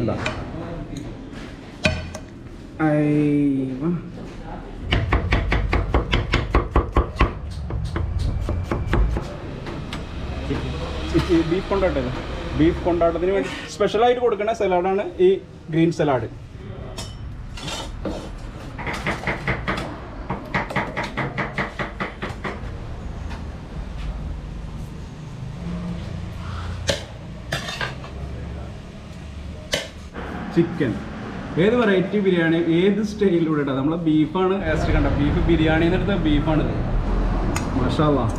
എന്താ beef കൊണ്ടാട്ടല്ലേ, beef കൊണ്ടാട്ടത്തിന് വേണ്ടി സ്പെഷ്യലായിട്ട് കൊടുക്കുന്ന സലാഡാണ് ഈ ഗ്രീൻ സലാഡ്. ചിക്കൻ ഏത് വെറൈറ്റി ബിരിയാണി ഏത് സ്റ്റൈലിലൂടെ ഇട്ടാൽ നമ്മളെ ബീഫാണ് ടേസ്റ്റ് കണ്ട. ബീഫ് ബിരിയാണി എന്നെടുത്ത ബീഫാണിത്. മാഷാ അല്ലാഹ്.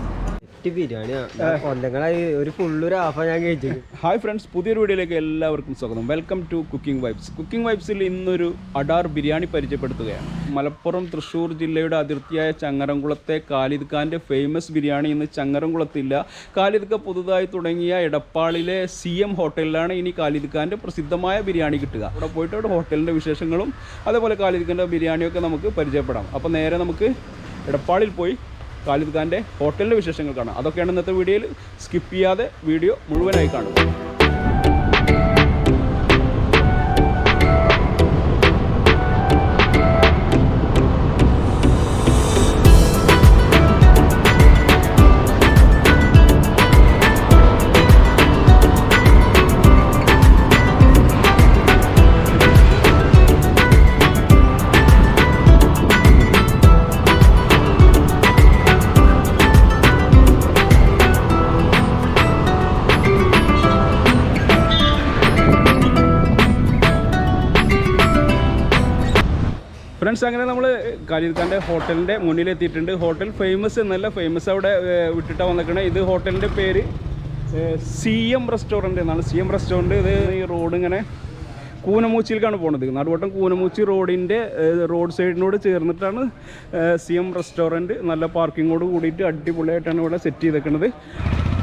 ഹായ് ഫ്രണ്ട്സ്, പുതിയൊരു വീഡിയോയിലേക്ക് എല്ലാവർക്കും സ്വാഗതം. Welcome to cooking vibes. Cooking വൈബ്സിൽ ഇന്നൊരു അഡാർ ബിരിയാണി പരിചയപ്പെടുത്തുകയാണ്. മലപ്പുറം തൃശ്ശൂർ ജില്ലയുടെ അതിർത്തിയായ ചങ്ങരംകുളത്തെ ഖാലിദ് ഖാൻ്റെ ഫേമസ് ബിരിയാണി ഇന്ന് ചങ്ങരംകുളത്തില്ല. ഖാലിദ് ഖാൻ പുതുതായി തുടങ്ങിയ എടപ്പാളിലെ CM ഹോട്ടലിലാണ് ഇനി ഖാലിദ് ഖാൻ്റെ പ്രസിദ്ധമായ ബിരിയാണി കിട്ടുക. അവിടെ പോയിട്ട് അവിടെ ഹോട്ടലിൻ്റെ വിശേഷങ്ങളും അതേപോലെ ഖാലിദ് ഖാൻ്റെ ബിരിയാണിയൊക്കെ നമുക്ക് പരിചയപ്പെടാം. അപ്പോൾ നേരെ നമുക്ക് എടപ്പാളിൽ പോയി ഖാലിദ് ഖാൻ്റെ ഹോട്ടലിൻ്റെ വിശേഷങ്ങൾ കാണാം. അതൊക്കെയാണ് ഇന്നത്തെ വീഡിയോയിൽ. സ്കിപ്പ് ചെയ്യാതെ വീഡിയോ മുഴുവനായി കാണും. ഫ്രണ്ട്സ്, അങ്ങനെ നമ്മൾ ഖാലിദ് ഖാൻ്റെ ഹോട്ടലിൻ്റെ മുന്നിലെത്തിയിട്ടുണ്ട്. ഹോട്ടൽ ഫേമസ് എന്നല്ല, ഫേമസ് അവിടെ വിട്ടിട്ടാണ് വന്നിരിക്കുന്നത്. ഇത് ഹോട്ടലിൻ്റെ പേര് CM റെസ്റ്റോറൻറ്റ് എന്നാണ്. CM restaurant. ഇത് ഈ റോഡ് ഇങ്ങനെ കൂനമൂച്ചിയിലേക്കാണ് പോകുന്നത്. നടുവട്ടം കൂനമൂച്ചി റോഡ് സൈഡിനോട് ചേർന്നിട്ടാണ് CM റെസ്റ്റോറൻറ്റ്. നല്ല പാർക്കിങ്ങോട് കൂടിയിട്ട് അടിപൊളിയായിട്ടാണ് ഇവിടെ സെറ്റ് ചെയ്തേക്കുന്നത്.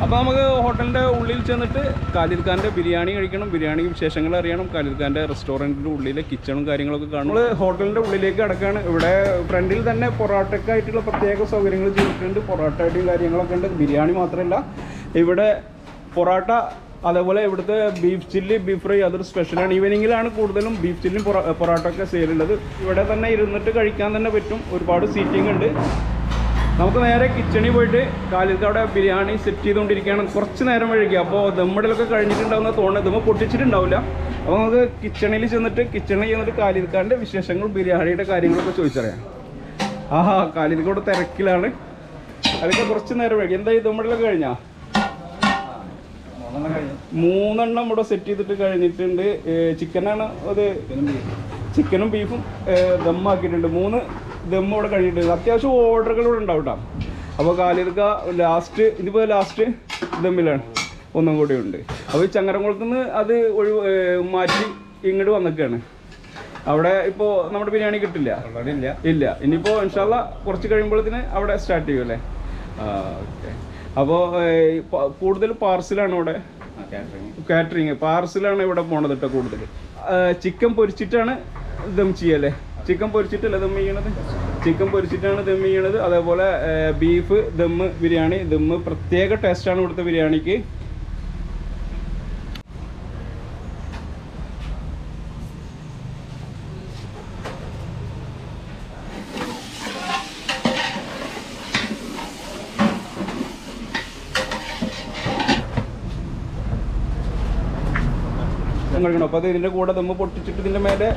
അപ്പോൾ നമുക്ക് ഹോട്ടലിൻ്റെ ഉള്ളിൽ ചെന്നിട്ട് ഖാലിദ് ഖാൻ്റെ ബിരിയാണി കഴിക്കണം, ബിരിയാണി വിശേഷങ്ങൾ അറിയണം, ഖാലിദ് ഖാൻ്റെ റെസ്റ്റോറൻറ്റിൻ്റെ ഉള്ളിലെ കിച്ചണും കാര്യങ്ങളൊക്കെ കാണും. നമ്മൾ ഹോട്ടലിൻ്റെ ഉള്ളിലേക്ക് കിടക്കുകയാണ്. ഇവിടെ ഫ്രണ്ടിൽ തന്നെ പൊറോട്ടയ്ക്കായിട്ടുള്ള പ്രത്യേക സൗകര്യങ്ങൾ ചെയ്തിട്ടുണ്ട്. പൊറോട്ടയും കാര്യങ്ങളൊക്കെ ഉണ്ട്. ബിരിയാണി മാത്രമല്ല, ഇവിടെ പൊറോട്ട അതേപോലെ ഇവിടുത്തെ ബീഫ് ചില്ലി, ബീഫ് ഫ്രൈ അതൊരു സ്പെഷ്യലാണ്. ഈവനിങ്ങിലാണ് കൂടുതലും ബീഫ് ചില്ലിയും പൊറോട്ട ഒക്കെ സെയിലുള്ളത്. ഇവിടെ തന്നെ ഇരുന്നിട്ട് കഴിക്കാൻ തന്നെ പറ്റും. ഒരുപാട് സീറ്റിംഗ് ഉണ്ട്. നമുക്ക് നേരെ കിച്ചണിൽ പോയിട്ട് ഖാലിദ് അവിടെ ബിരിയാണി സെറ്റ് ചെയ്തുകൊണ്ടിരിക്കുകയാണ്. കുറച്ച് നേരം വഴുകി. അപ്പോൾ ദമ്മിടലൊക്കെ കഴിഞ്ഞിട്ടുണ്ടാവുന്ന തോന്നുന്നത്, ദമ്മ് പൊട്ടിച്ചിട്ടുണ്ടാവില്ല. അപ്പോൾ നമുക്ക് കിച്ചണിൽ ചെന്നിട്ട് ഖാലിദ് ഖാൻ്റെ വിശേഷങ്ങളും ബിരിയാണിയുടെ കാര്യങ്ങളൊക്കെ ചോദിച്ചറിയാം. ഖാലിദ് ഖാൻ തിരക്കിലാണ്. അതൊക്കെ കുറച്ച് നേരം വഴുകി. എന്താ ഈ ദമ്മിടലൊക്കെ കഴിഞ്ഞാൽ 3 ഇവിടെ സെറ്റ് ചെയ്തിട്ട് കഴിഞ്ഞിട്ടുണ്ട്. ചിക്കനാണ് അത്, ചിക്കനും ബീഫും ദമ്മാക്കിയിട്ടുണ്ട്. 3 ദമ്മ് ഇവിടെ കഴിഞ്ഞിട്ടുണ്ട്. അത്യാവശ്യം ഓർഡറുകൾ ഇവിടെ ഉണ്ടാവും കേട്ടോ. അപ്പോൾ ഖാലിദ് ഖാൻ ഇതിപ്പോൾ ലാസ്റ്റ് ദമ്മിലാണ്. ഒന്നും കൂടി ഉണ്ട്. അപ്പോൾ ഈ ചങ്ങരംകുളത്ത് നിന്ന് അത് മാറ്റി ഇങ്ങോട്ട് വന്നിട്ടാണ്. അവിടെ ഇപ്പോൾ നമ്മുടെ ബിരിയാണി കിട്ടില്ല, ഇല്ല. ഇനിയിപ്പോൾ ഇൻഷാ അല്ലാ കുറച്ച് കഴിയുമ്പോഴത്തേന് അവിടെ സ്റ്റാർട്ട് ചെയ്യും അല്ലേ? ഓക്കെ. അപ്പോൾ കൂടുതൽ പാർസലാണ് ഇവിടെ, കാറ്ററിങ് പാർസലാണ് ഇവിടെ പോണത് കേട്ടോ. കൂടുതൽ ചിക്കൻ പൊരിച്ചിട്ടാണ് ദം ചെയ്യല്ലേ? ചിക്കൻ പൊരിച്ചിട്ടല്ല ദം ചെയ്യണത്, ചിക്കൻ പൊരിച്ചിട്ടാണ് ദം ചെയ്യണത്. അതേപോലെ ബീഫ് ദമ്മ് ബിരിയാണി, ദമ്മ് പ്രത്യേക ടേസ്റ്റാണ് ഇവിടുത്തെ ബിരിയാണിക്ക്. കഴിക്കണം. അപ്പോൾ അത് ഇതിൻ്റെ കൂടെ ദമ്മ് പൊട്ടിച്ചിട്ട് ഇതിൻ്റെ മേലെ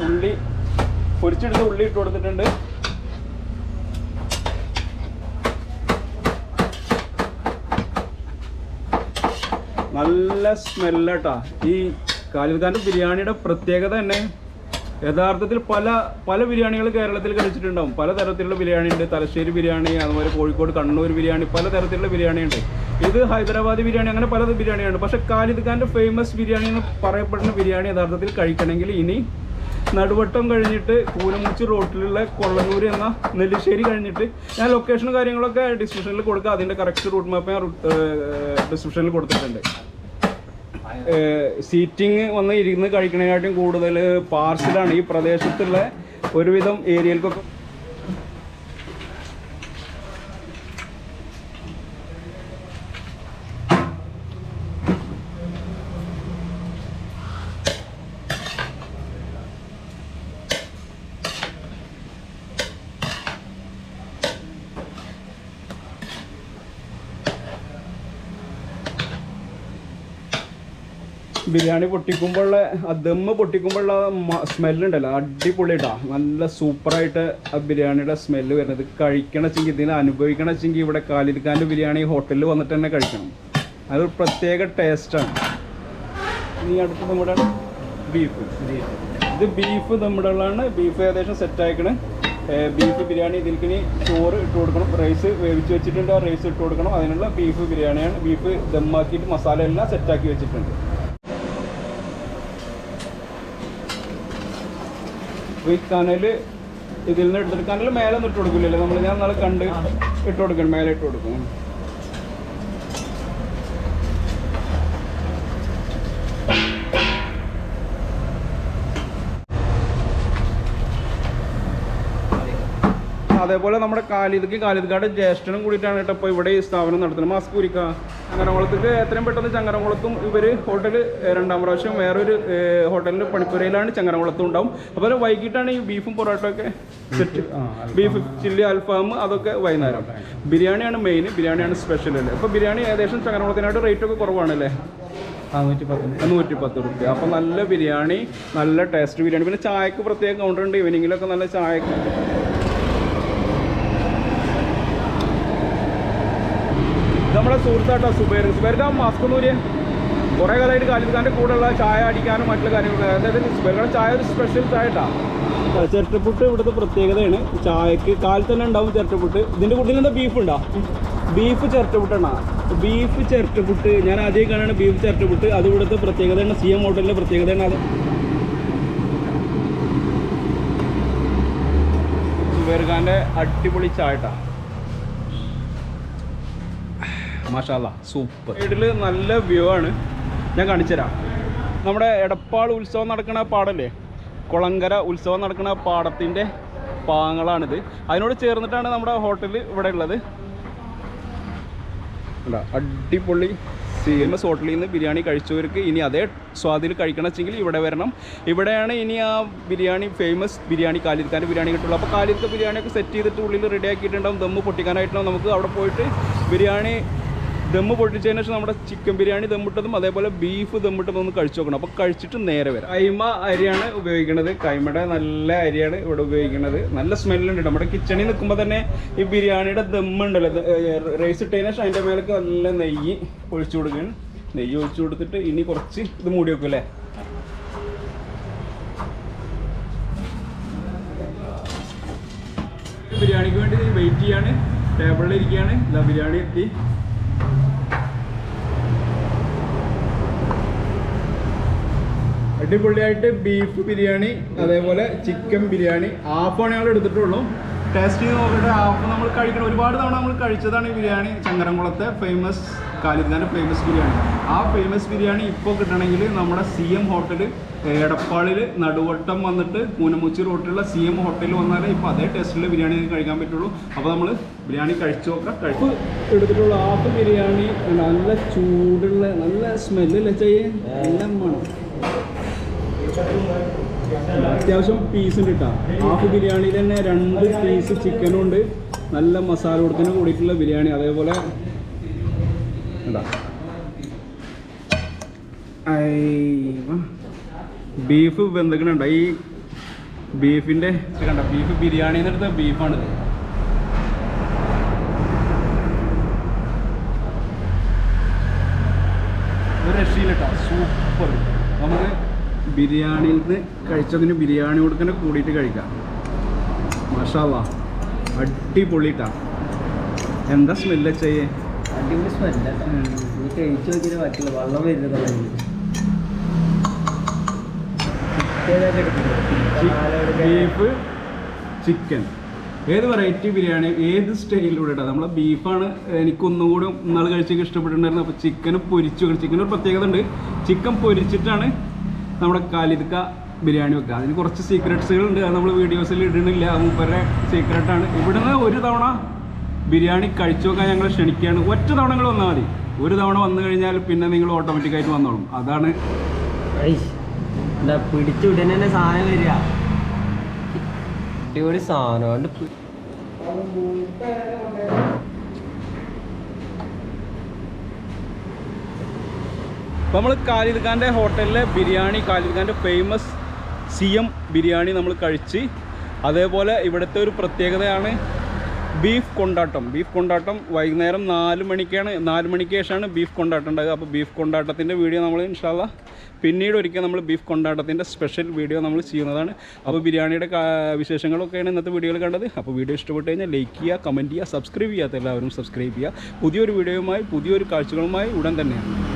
ഉള്ളി പൊരിച്ചെടുത്ത് ഉള്ളി ഇട്ട് കൊടുത്തിട്ടുണ്ട്. നല്ല സ്മെല്ലാട്ടാ. ഈ ഖാലിദ് ഖാൻ്റെ ബിരിയാണിയുടെ പ്രത്യേകത തന്നെ യഥാർത്ഥത്തിൽ പല ബിരിയാണികൾ കേരളത്തിൽ കഴിച്ചിട്ടുണ്ടാവും. പലതരത്തിലുള്ള ബിരിയാണി ഉണ്ട്. തലശ്ശേരി ബിരിയാണി, അതുപോലെ കോഴിക്കോട് കണ്ണൂർ ബിരിയാണി, പലതരത്തിലുള്ള ബിരിയാണി ഉണ്ട്. ഇത് ഹൈദരാബാദി ബിരിയാണി, അങ്ങനെ പല ബിരിയാണിയാണ്. പക്ഷേ ഖാലിദ് ഖാൻ്റെ ഫേമസ് ബിരിയാണി എന്ന് പറയപ്പെടുന്ന ബിരിയാണി യഥാർത്ഥത്തിൽ കഴിക്കണമെങ്കിൽ ഇനി നടുവട്ടം കഴിഞ്ഞിട്ട് കൂനമുച്ചി റോട്ടിലുള്ള കൊള്ളന്നൂർ എന്ന നെല്ലിശ്ശേരി കഴിഞ്ഞിട്ട്, ഞാൻ ലൊക്കേഷനും കാര്യങ്ങളൊക്കെ ഡിസ്ക്രിപ്ഷനിൽ കൊടുക്കുക. അതിൻ്റെ കറക്റ്റ് റൂട്ട് മാപ്പ് ഞാൻ ഡിസ്ക്രിപ്ഷനിൽ കൊടുത്തിട്ടുണ്ട്. സീറ്റിംഗ് വന്ന് ഇരുന്ന് കഴിക്കണേക്കാട്ടും കൂടുതൽ പാർസലാണ് ഈ പ്രദേശത്തുള്ള ഒരുവിധം ഏരിയയിൽക്കൊക്കെ. ബിരിയാണി പൊട്ടിക്കുമ്പോഴുള്ള ദമ്മ് പൊട്ടിക്കുമ്പോഴുള്ള സ്മെല്ലുണ്ടല്ലോ അടിപൊളിയിട്ടാ. നല്ല സൂപ്പറായിട്ട് ആ ബിരിയാണിയുടെ സ്മെല്ല് വരുന്നത്. കഴിക്കണമെങ്കിൽ ഇതിനെ അനുഭവിക്കണമെങ്കിൽ ഇവിടെ ഖാലിദ് ഖാൻ്റെ ബിരിയാണി ഹോട്ടലിൽ വന്നിട്ട് തന്നെ കഴിക്കണം. അതൊരു പ്രത്യേക ടേസ്റ്റാണ്. ഇനി അടുത്ത് നമ്മുടെ ബീഫ്. ഇത് ബീഫ് നമ്മുടെ ഉള്ളതാണ്. ബീഫ് ഏകദേശം സെറ്റായിക്കണ്. ബീഫ് ബിരിയാണി ഇതിൽക്കിനി ചോറ് ഇട്ട് കൊടുക്കണം. റൈസ് വേവിച്ച് വെച്ചിട്ടുണ്ട്, ആ റൈസ് ഇട്ട് കൊടുക്കണം. അതിനുള്ള ബീഫ് ബിരിയാണിയാണ്. ബീഫ് ദമ്മാക്കിയിട്ട് മസാല എല്ലാം സെറ്റാക്കി വെച്ചിട്ടുണ്ട്. ഈ കനൽ ഇതിൽ നിന്ന് എടുത്തിട്ട് കനൽ മേലെ ഒന്നും ഇട്ട് കൊടുക്കില്ലല്ലോ നമ്മൾ. ഞാൻ നാളെ കണ്ട് ഇട്ട് കൊടുക്കണം, മേലെ ഇട്ട് കൊടുക്കും. അതേപോലെ നമ്മുടെ ഖാലിദ് ഖാൻ്റെ ജ്യേഷ്ഠനും കൂടിയിട്ടാണ് കേട്ടോ ഇപ്പോൾ ഇവിടെ ഈ സ്ഥാപനം നടത്തുന്നത്. മാസ്ക് കുരിക്കുക ചങ്ങരംകുളത്തേക്ക് എത്രയും പെട്ടെന്ന് ചങ്ങരംകുളത്തും ഇവർ ഹോട്ടൽ രണ്ടാം പ്രാവശ്യം വേറൊരു ഹോട്ടലിൻ്റെ പണിപ്പുരയിലാണ് ചങ്ങരംകുളത്തും ഉണ്ടാവും. അതുപോലെ വൈകിട്ടാണ് ഈ ബീഫും പൊറോട്ടയൊക്കെ സെറ്റ്. ബീഫ് ചില്ലി അൽഫാം അതൊക്കെ വൈകുന്നേരം. ബിരിയാണിയാണ് മെയിൻ, ബിരിയാണിയാണ് സ്പെഷ്യൽ അല്ലേ. അപ്പോൾ ബിരിയാണി ഏകദേശം ചങ്ങരംകുളത്തിനായിട്ട് റേറ്റൊക്കെ കുറവാണല്ലേ? 110 റുപ്യ. അപ്പോൾ നല്ല ബിരിയാണി, നല്ല ടേസ്റ്റ് ബിരിയാണി. പിന്നെ ചായക്ക് പ്രത്യേക കൗണ്ടർ ഉണ്ട്. ഈവനിങ്ങിലൊക്കെ നല്ല ചായക്ക്. നമ്മുടെ സുഹൃത്താട്ടോ സുബൈർക്ക മാസ്ക് നൂര് കുറേ കാലമായിട്ട് ഖാലിദ് ഖാൻ്റെ കൂടെയുള്ള ചായ അടിക്കാനും മറ്റുള്ള കാര്യങ്ങൾ. അതായത് സുബൈർക്കാരുടെ ചായ ഒരു സ്പെഷ്യൽ ചായ ഇട്ടാണ്. ചിരട്ടപ്പുട്ട് ഇവിടുത്തെ പ്രത്യേകതയാണ്. ചായക്ക് കാലത്ത് തന്നെ ഉണ്ടാവും ചിരട്ടപ്പുട്ട്. ഇതിൻ്റെ കൂട്ടത്തിൽ എന്താ ബീഫ് ഉണ്ടോ? ബീഫ് ചിരട്ടപ്പുട്ടാണ്. ബീഫ് ചിരട്ടപ്പുട്ട് ഞാൻ ആദ്യം കാണാണ്. ബീഫ് ചിരട്ടപ്പുട്ട് അത് ഇവിടുത്തെ പ്രത്യേകതയാണ്. CM ഹോട്ടലിൻ്റെ പ്രത്യേകതയാണ് അത്. സുബൈർക്കാൻ്റെ അടിപൊളി ചായ ഇട്ടാ. മാഷാല്ലാ സൂപ്പർ. സൈഡിൽ നല്ല വ്യൂ ആണ്. ഞാൻ കാണിച്ചു തരാം. നമ്മുടെ എടപ്പാൾ ഉത്സവം നടക്കുന്ന പാടല്ലേ, കുളങ്കര ഉത്സവം നടക്കുന്ന പാടത്തിൻ്റെ പാങ്ങളാണിത്. അതിനോട് ചേർന്നിട്ടാണ് നമ്മുടെ ഹോട്ടൽ ഇവിടെ ഉള്ളത്. അടിപൊളി CMS ഹോട്ടലിൽ നിന്ന് ബിരിയാണി കഴിച്ചവർക്ക് ഇനി അതേ സ്വാദിൽ കഴിക്കണമെങ്കിൽ ഇവിടെ വരണം. ഇവിടെയാണ് ഇനി ആ ബിരിയാണി ഫേമസ് ബിരിയാണി ഖാലിദ് ഖാൻ്റെ ബിരിയാണി കിട്ടുള്ളൂ. അപ്പോൾ ഖാലിദ് ബിരിയാണിയൊക്കെ സെറ്റ് ചെയ്തിട്ട് ഉള്ളിൽ റെഡി ആക്കിയിട്ടുണ്ടാവും. ദമ്മ് പൊട്ടിക്കാനായിട്ടുണ്ടാവും. നമുക്ക് അവിടെ പോയിട്ട് ബിരിയാണി ദമ്മ് പൊട്ടിച്ചതിന് ശേഷം നമ്മുടെ ചിക്കൻ ബിരിയാണി ദമ്മിട്ടതും അതേപോലെ ബീഫ് ദമ്മിട്ടതും ഒന്ന് കഴിച്ചു നോക്കണം. അപ്പോൾ കഴിച്ചിട്ട് നേരെ വരാം. കൈമ അരിയാണ് ഉപയോഗിക്കുന്നത്. കൈമയുടെ നല്ല അരിയാണ് ഇവിടെ ഉപയോഗിക്കുന്നത്. നല്ല സ്മെല്ലുണ്ട്. നമ്മുടെ കിച്ചണിൽ നിൽക്കുമ്പോൾ തന്നെ ഈ ബിരിയാണിയുടെ ദമ്മുണ്ടല്ലോ, റൈസ് ഇട്ടതിന് ശേഷം അതിൻ്റെ മേലേക്ക് നല്ല നെയ്യ് ഒഴിച്ചു കൊടുക്കുകയാണ്. നെയ്യ് ഒഴിച്ചു കൊടുത്തിട്ട് ഇനി കുറച്ച് ഇത് മൂടി വെക്കും അല്ലേ. ബിരിയാണിക്ക് വേണ്ടി വെയിറ്റ് ചെയ്യാണ്. ടേബിളിൽ ഇരിക്കുകയാണ്. ബിരിയാണി എത്തി. അടിപൊളിയായിട്ട് ബീഫ് ബിരിയാണി അതേപോലെ ചിക്കൻ ബിരിയാണി ഹാഫാണ് ഞങ്ങൾ എടുത്തിട്ടുള്ളൂ. ടേസ്റ്റ് ചെയ്ത് നോക്കിയിട്ട് ഹാഫ് നമ്മൾ കഴിക്കണം. ഒരുപാട് തവണ നമ്മൾ കഴിച്ചതാണ് ഈ ബിരിയാണി. ചങ്ങരംകുളത്തെ ഫേമസ് ഖാലിദ് ഖാൻ്റെ ഫേമസ് ബിരിയാണി. ആ ഫേമസ് ബിരിയാണി ഇപ്പോൾ കിട്ടണമെങ്കിൽ നമ്മുടെ CM ഹോട്ടൽ എടപ്പാളിൽ നടുവട്ടം വന്നിട്ട് മൂനമുച്ചി റോട്ടിലുള്ള CM ഹോട്ടലിൽ വന്നാലേ ഇപ്പോൾ അതേ ടേസ്റ്റിലുള്ള ബിരിയാണി കഴിക്കാൻ പറ്റുള്ളൂ. അപ്പോൾ നമ്മൾ ബിരിയാണി കഴിച്ചു നോക്കാം. കഴിപ്പ് എടുത്തിട്ടുള്ള ഹാഫ് ബിരിയാണി നല്ല ചൂടുള്ള നല്ല സ്മെല്ല് ചെയ്യാൻ എല്ലാം വേണം. അത്യാവശ്യം പീസ് ഉണ്ട് കേട്ടോ. ഹാഫ് ബിരിയാണിയിൽ തന്നെ 2 പീസ് ചിക്കനും ഉണ്ട്. നല്ല മസാല കൊടുത്തിന് കൂടിയിട്ടുള്ള ബിരിയാണി. അതേപോലെ ബീഫ് വെന്തക്കണുണ്ട്. ഈ ബീഫിൻ്റെ കണ്ട ബീഫ് ബിരിയാണിന്ന് എടുത്ത ബീഫാണിത്. ഒരു രക്ഷയിലിട്ടാ സൂപ്പർ. നമുക്ക് ബിരിയാണിയിൽ നിന്ന് കഴിച്ചതിന് ബിരിയാണി കൊടുക്കുന്ന കൂടിയിട്ട് കഴിക്കാം. മാഷാല്ലാ അടിപൊളിട്ടാ. എന്താ സ്മെല്ല് ചെയ്യേ? അടിപൊളി സ്മെല്ല. കഴിച്ചു നോക്കിയാൽ പറ്റില്ല, വെള്ളം വരുന്നത്. ബീഫ് ചിക്കൻ ഏത് വെറൈറ്റി ബിരിയാണി ഏത് സ്റ്റൈലിലൂടെ ഇട്ടാൽ നമ്മളെ ബീഫാണ് എനിക്കൊന്നും കൂടി ഇന്നാൾ കഴിച്ചൊക്കെ ഇഷ്ടപ്പെട്ടിട്ടുണ്ടായിരുന്നു. അപ്പോൾ ചിക്കന് പൊരിച്ചു. ചിക്കനൊരു പ്രത്യേകത ഉണ്ട്. ചിക്കൻ പൊരിച്ചിട്ടാണ് നമ്മുടെ ഖാലിദ് ഖാ ബിരിയാണി വെക്കുക. അതിന് കുറച്ച് സീക്രട്സുകളുണ്ട്. അത് നമ്മൾ വീഡിയോസിൽ ഇടണില്ല. അത് മൂപ്പരുടെ സീക്രട്ടാണ്. ഇവിടുന്ന് ഒരു തവണ ബിരിയാണി കഴിച്ചു നോക്കാൻ ഞങ്ങൾ ക്ഷണിക്കുകയാണ്. ഒറ്റ തവണ നിങ്ങൾ വന്നാൽ മതി. ഒരു തവണ വന്നു കഴിഞ്ഞാൽ പിന്നെ നിങ്ങൾ ഓട്ടോമാറ്റിക്കായിട്ട് വന്നോളും. അതാണ് പിടിച്ചു ഉടനെ തന്നെ സാധനം വരിക. അടിപൊളി സാധനം. അപ്പോൾ നമ്മൾ ഖാലിദ് ഖാൻ്റെ ഹോട്ടലിലെ ബിരിയാണി, ഖാലിദ് ഖാൻ്റെ ഫേമസ് CM ബിരിയാണി നമ്മൾ കഴിച്ച്. അതേപോലെ ഇവിടുത്തെ ഒരു പ്രത്യേകതയാണ് ബീഫ് കൊണ്ടാട്ടം. ബീഫ് കൊണ്ടാട്ടം വൈകുന്നേരം 4 മണിക്ക് ശേഷമാണ് ബീഫ് കൊണ്ടാട്ടം ഉണ്ടാകുക. അപ്പോൾ ബീഫ് കൊണ്ടാട്ടത്തിൻ്റെ വീഡിയോ നമ്മൾ ഇൻഷാ അല്ലാ പിന്നീട് ഒരിക്കൽ നമ്മൾ ബീഫ് കൊണ്ടാട്ടത്തിൻ്റെ സ്പെഷ്യൽ വീഡിയോ നമ്മൾ ചെയ്യുന്നതാണ്. അപ്പോൾ ബിരിയാണിയുടെ വിശേഷങ്ങളൊക്കെയാണ് ഇന്നത്തെ വീഡിയോയിൽ കണ്ടത്. അപ്പോൾ വീഡിയോ ഇഷ്ടപ്പെട്ട് കഴിഞ്ഞാൽ ലൈക്ക് ചെയ്യുക, കമൻറ്റ് ചെയ്യുക, സബ്സ്ക്രൈബ് ചെയ്യാത്ത എല്ലാവരും സബ്സ്ക്രൈബ് ചെയ്യുക. പുതിയൊരു വീഡിയോയുമായി പുതിയൊരു കാഴ്ചകളുമായി ഉടൻ തന്നെയാണ്.